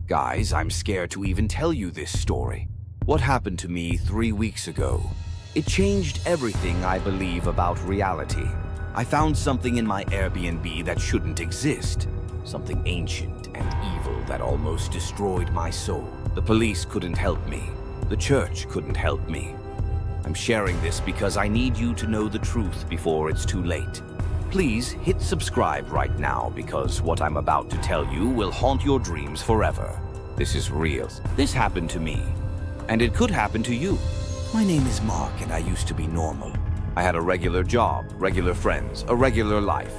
Guys, I'm scared to even tell you this story. What happened to me 3 weeks ago? It changed everything I believe about reality. I found something in my Airbnb that shouldn't exist. Something ancient and evil that almost destroyed my soul. The police couldn't help me. The church couldn't help me. I'm sharing this because I need you to know the truth before it's too late. Please hit subscribe right now because what I'm about to tell you will haunt your dreams forever. This is real. This happened to me. And it could happen to you. My name is Mark and I used to be normal. I had a regular job, regular friends, a regular life.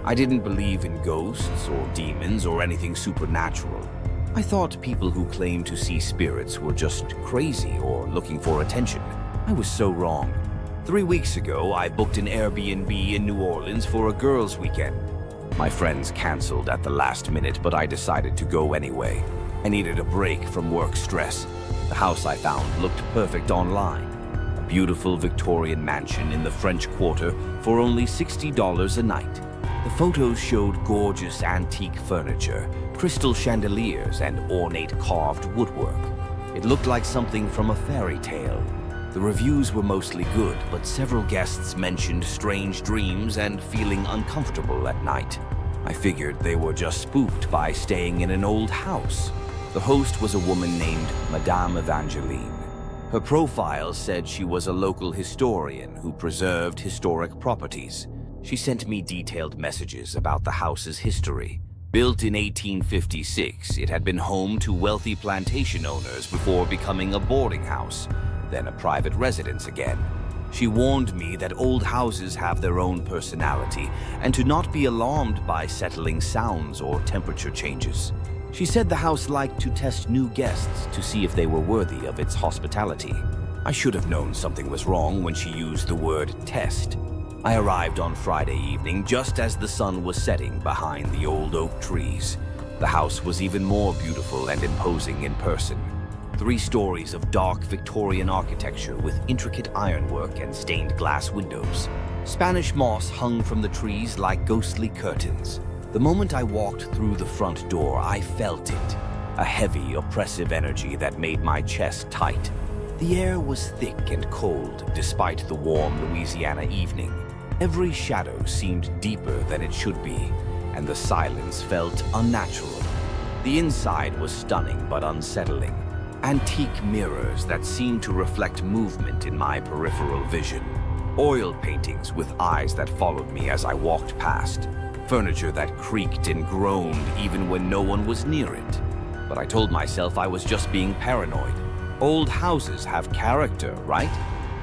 I didn't believe in ghosts or demons or anything supernatural. I thought people who claimed to see spirits were just crazy or looking for attention. I was so wrong. 3 weeks ago, I booked an Airbnb in New Orleans for a girls' weekend. My friends canceled at the last minute, but I decided to go anyway. I needed a break from work stress. The house I found looked perfect online. A beautiful Victorian mansion in the French Quarter for only $60 a night. The photos showed gorgeous antique furniture, crystal chandeliers, and ornate carved woodwork. It looked like something from a fairy tale. The reviews were mostly good, but several guests mentioned strange dreams and feeling uncomfortable at night. I figured they were just spooked by staying in an old house. The host was a woman named Madame Evangeline. Her profile said she was a local historian who preserved historic properties. She sent me detailed messages about the house's history. Built in 1856, it had been home to wealthy plantation owners before becoming a boarding house, then a private residence again. She warned me that old houses have their own personality and to not be alarmed by settling sounds or temperature changes. She said the house liked to test new guests to see if they were worthy of its hospitality. I should have known something was wrong when she used the word test. I arrived on Friday evening just as the sun was setting behind the old oak trees. The house was even more beautiful and imposing in person. 3 stories of dark Victorian architecture with intricate ironwork and stained glass windows. Spanish moss hung from the trees like ghostly curtains. The moment I walked through the front door, I felt it. A heavy, oppressive energy that made my chest tight. The air was thick and cold despite the warm Louisiana evening. Every shadow seemed deeper than it should be, and the silence felt unnatural. The inside was stunning but unsettling. Antique mirrors that seemed to reflect movement in my peripheral vision. Oil paintings with eyes that followed me as I walked past. Furniture that creaked and groaned even when no one was near it. But I told myself I was just being paranoid. Old houses have character, right?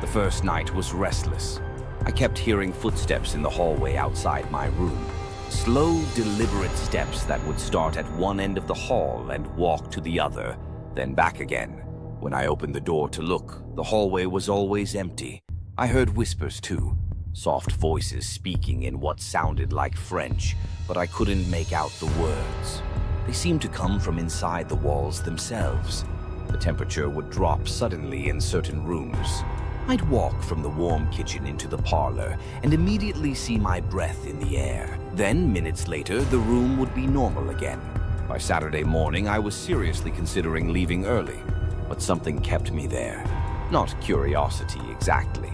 The first night was restless. I kept hearing footsteps in the hallway outside my room. Slow, deliberate steps that would start at one end of the hall and walk to the other, then back again. When I opened the door to look, the hallway was always empty. I heard whispers too, soft voices speaking in what sounded like French, but I couldn't make out the words. They seemed to come from inside the walls themselves. The temperature would drop suddenly in certain rooms. I'd walk from the warm kitchen into the parlor and immediately see my breath in the air. Then, minutes later, the room would be normal again. By Saturday morning, I was seriously considering leaving early, but something kept me there. Not curiosity exactly.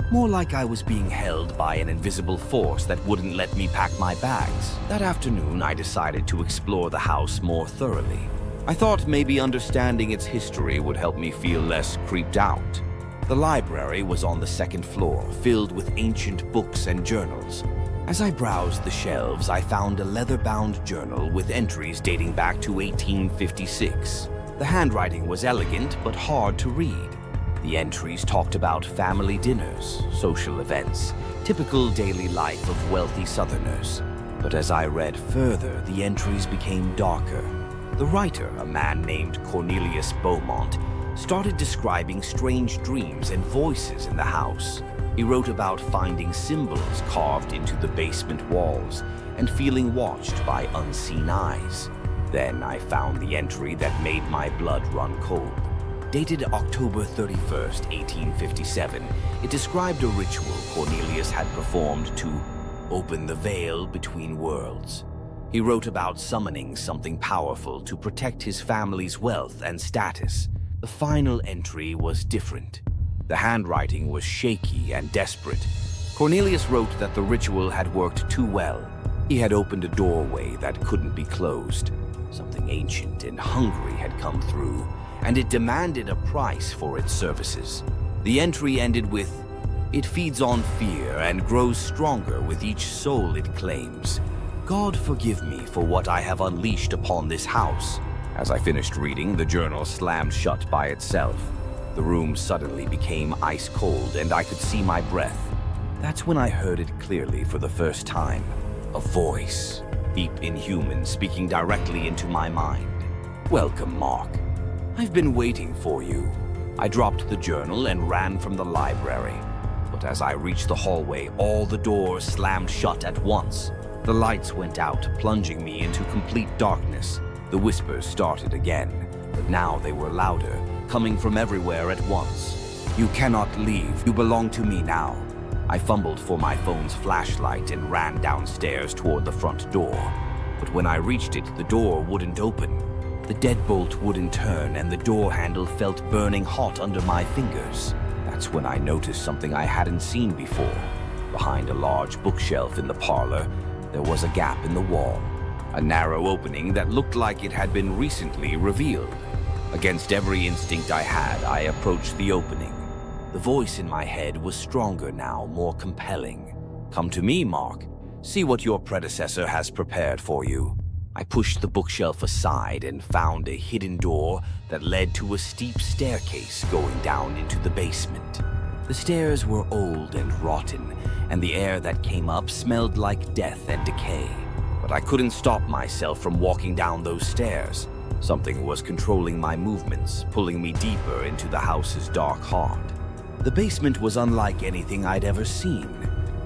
More like I was being held by an invisible force that wouldn't let me pack my bags. That afternoon, I decided to explore the house more thoroughly. I thought maybe understanding its history would help me feel less creeped out. The library was on the 2nd floor, filled with ancient books and journals. As I browsed the shelves, I found a leather-bound journal with entries dating back to 1856. The handwriting was elegant but hard to read. The entries talked about family dinners, social events, typical daily life of wealthy Southerners. But as I read further, the entries became darker. The writer, a man named Cornelius Beaumont, started describing strange dreams and voices in the house. He wrote about finding symbols carved into the basement walls and feeling watched by unseen eyes. Then I found the entry that made my blood run cold. Dated October 31st, 1857, it described a ritual Cornelius had performed to open the veil between worlds. He wrote about summoning something powerful to protect his family's wealth and status. The final entry was different. The handwriting was shaky and desperate. Cornelius wrote that the ritual had worked too well. He had opened a doorway that couldn't be closed. Something ancient and hungry had come through, and it demanded a price for its services. The entry ended with, "It feeds on fear and grows stronger with each soul it claims. God forgive me for what I have unleashed upon this house." As I finished reading, the journal slammed shut by itself. The room suddenly became ice cold, and I could see my breath. That's when I heard it clearly for the first time. A voice, deep inhuman, speaking directly into my mind. "Welcome, Mark. I've been waiting for you." I dropped the journal and ran from the library. But as I reached the hallway, all the doors slammed shut at once. The lights went out, plunging me into complete darkness. The whispers started again, but now they were louder, coming from everywhere at once. "You cannot leave. You belong to me now." I fumbled for my phone's flashlight and ran downstairs toward the front door. But when I reached it, the door wouldn't open. The deadbolt wouldn't turn, and the door handle felt burning hot under my fingers. That's when I noticed something I hadn't seen before. Behind a large bookshelf in the parlor, there was a gap in the wall, a narrow opening that looked like it had been recently revealed. Against every instinct I had, I approached the opening. The voice in my head was stronger now, more compelling. "Come to me, Mark. See what your predecessor has prepared for you." I pushed the bookshelf aside and found a hidden door that led to a steep staircase going down into the basement. The stairs were old and rotten, and the air that came up smelled like death and decay. But I couldn't stop myself from walking down those stairs. Something was controlling my movements, pulling me deeper into the house's dark heart. The basement was unlike anything I'd ever seen.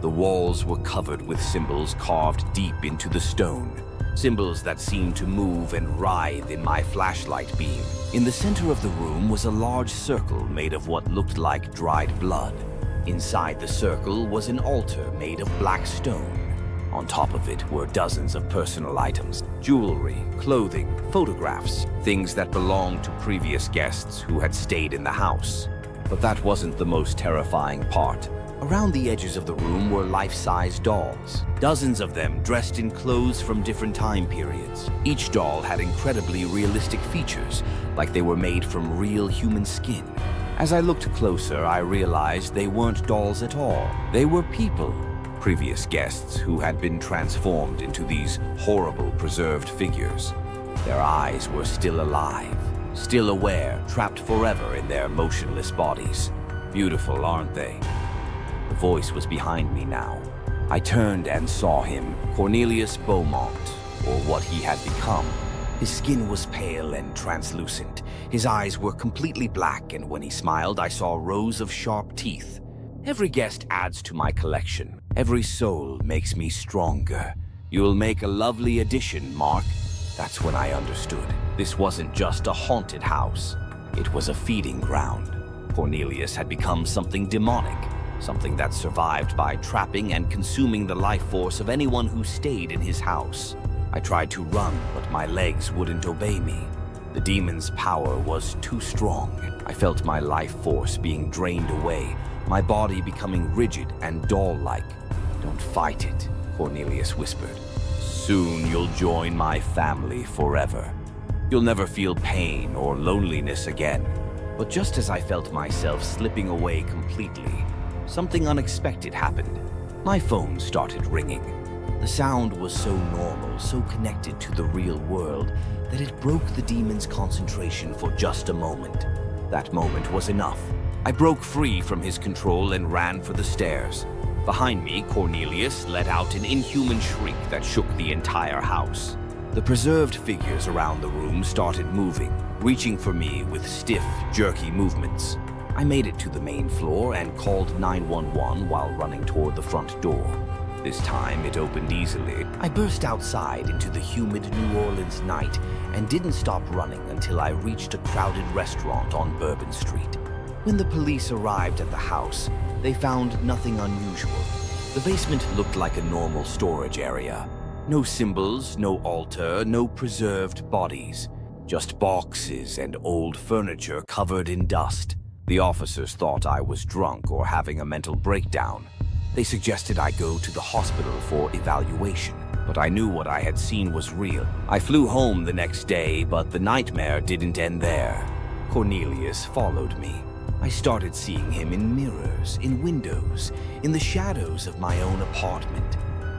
The walls were covered with symbols carved deep into the stone, symbols that seemed to move and writhe in my flashlight beam. In the center of the room was a large circle made of what looked like dried blood. Inside the circle was an altar made of black stone. On top of it were dozens of personal items, jewelry, clothing, photographs, things that belonged to previous guests who had stayed in the house. But that wasn't the most terrifying part. Around the edges of the room were life-size dolls, dozens of them dressed in clothes from different time periods. Each doll had incredibly realistic features, like they were made from real human skin. As I looked closer, I realized they weren't dolls at all. They were people, previous guests who had been transformed into these horrible preserved figures. Their eyes were still alive, still aware, trapped forever in their motionless bodies. Beautiful, aren't they? The voice was behind me now. I turned and saw him, Cornelius Beaumont, or what he had become. His skin was pale and translucent. His eyes were completely black, and when he smiled, I saw rows of sharp teeth. Every guest adds to my collection. Every soul makes me stronger. You'll make a lovely addition, Mark. That's when I understood. This wasn't just a haunted house. It was a feeding ground. Cornelius had become something demonic. Something that survived by trapping and consuming the life force of anyone who stayed in his house. I tried to run, but my legs wouldn't obey me. The demon's power was too strong. I felt my life force being drained away, my body becoming rigid and doll-like. "Don't fight it," Cornelius whispered. "Soon you'll join my family forever. You'll never feel pain or loneliness again." But just as I felt myself slipping away completely, something unexpected happened. My phone started ringing. The sound was so normal, so connected to the real world, that it broke the demon's concentration for just a moment. That moment was enough. I broke free from his control and ran for the stairs. Behind me, Cornelius let out an inhuman shriek that shook the entire house. The preserved figures around the room started moving, reaching for me with stiff, jerky movements. I made it to the main floor and called 911 while running toward the front door. This time, it opened easily. I burst outside into the humid New Orleans night and didn't stop running until I reached a crowded restaurant on Bourbon Street. When the police arrived at the house, they found nothing unusual. The basement looked like a normal storage area. No symbols, no altar, no preserved bodies. Just boxes and old furniture covered in dust. The officers thought I was drunk or having a mental breakdown. They suggested I go to the hospital for evaluation, but I knew what I had seen was real. I flew home the next day, but the nightmare didn't end there. Cornelius followed me. I started seeing him in mirrors, in windows, in the shadows of my own apartment.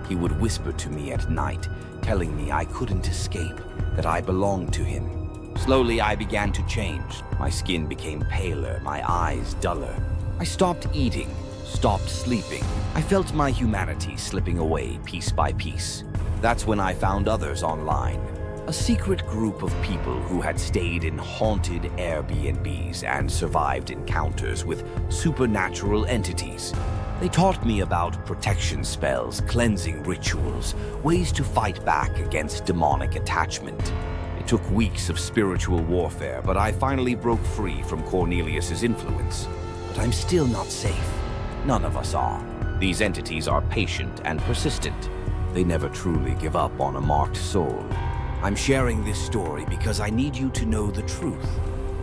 He would whisper to me at night, telling me I couldn't escape, that I belonged to him. Slowly, I began to change. My skin became paler, my eyes duller. I stopped eating, stopped sleeping. I felt my humanity slipping away piece by piece. That's when I found others online. A secret group of people who had stayed in haunted Airbnbs and survived encounters with supernatural entities. They taught me about protection spells, cleansing rituals, ways to fight back against demonic attachment. It took weeks of spiritual warfare, but I finally broke free from Cornelius's influence. But I'm still not safe. None of us are. These entities are patient and persistent. They never truly give up on a marked soul. I'm sharing this story because I need you to know the truth.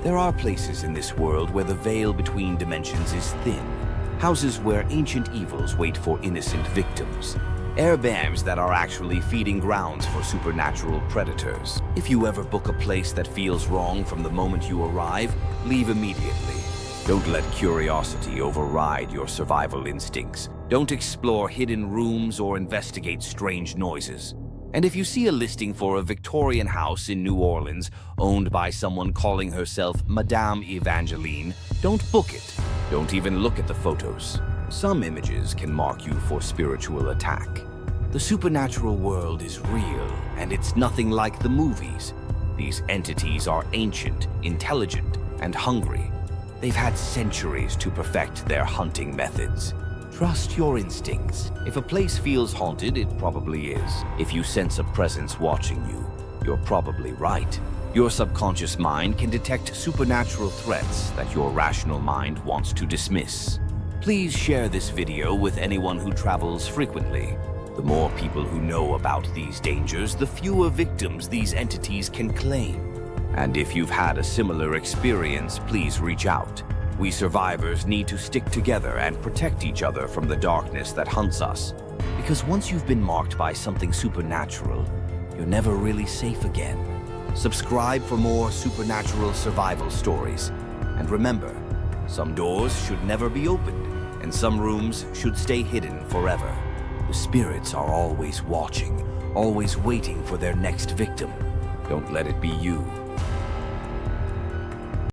There are places in this world where the veil between dimensions is thin. Houses where ancient evils wait for innocent victims. Airbnbs that are actually feeding grounds for supernatural predators. If you ever book a place that feels wrong from the moment you arrive, leave immediately. Don't let curiosity override your survival instincts. Don't explore hidden rooms or investigate strange noises. And if you see a listing for a Victorian house in New Orleans owned by someone calling herself Madame Evangeline, don't book it. Don't even look at the photos. Some images can mark you for spiritual attack. The supernatural world is real, and it's nothing like the movies. These entities are ancient, intelligent, and hungry. They've had centuries to perfect their hunting methods. Trust your instincts. If a place feels haunted, it probably is. If you sense a presence watching you, you're probably right. Your subconscious mind can detect supernatural threats that your rational mind wants to dismiss. Please share this video with anyone who travels frequently. The more people who know about these dangers, the fewer victims these entities can claim. And if you've had a similar experience, please reach out. We survivors need to stick together and protect each other from the darkness that hunts us. Because once you've been marked by something supernatural, you're never really safe again. Subscribe for more supernatural survival stories. And remember, some doors should never be opened, and some rooms should stay hidden forever. The spirits are always watching, always waiting for their next victim. Don't let it be you.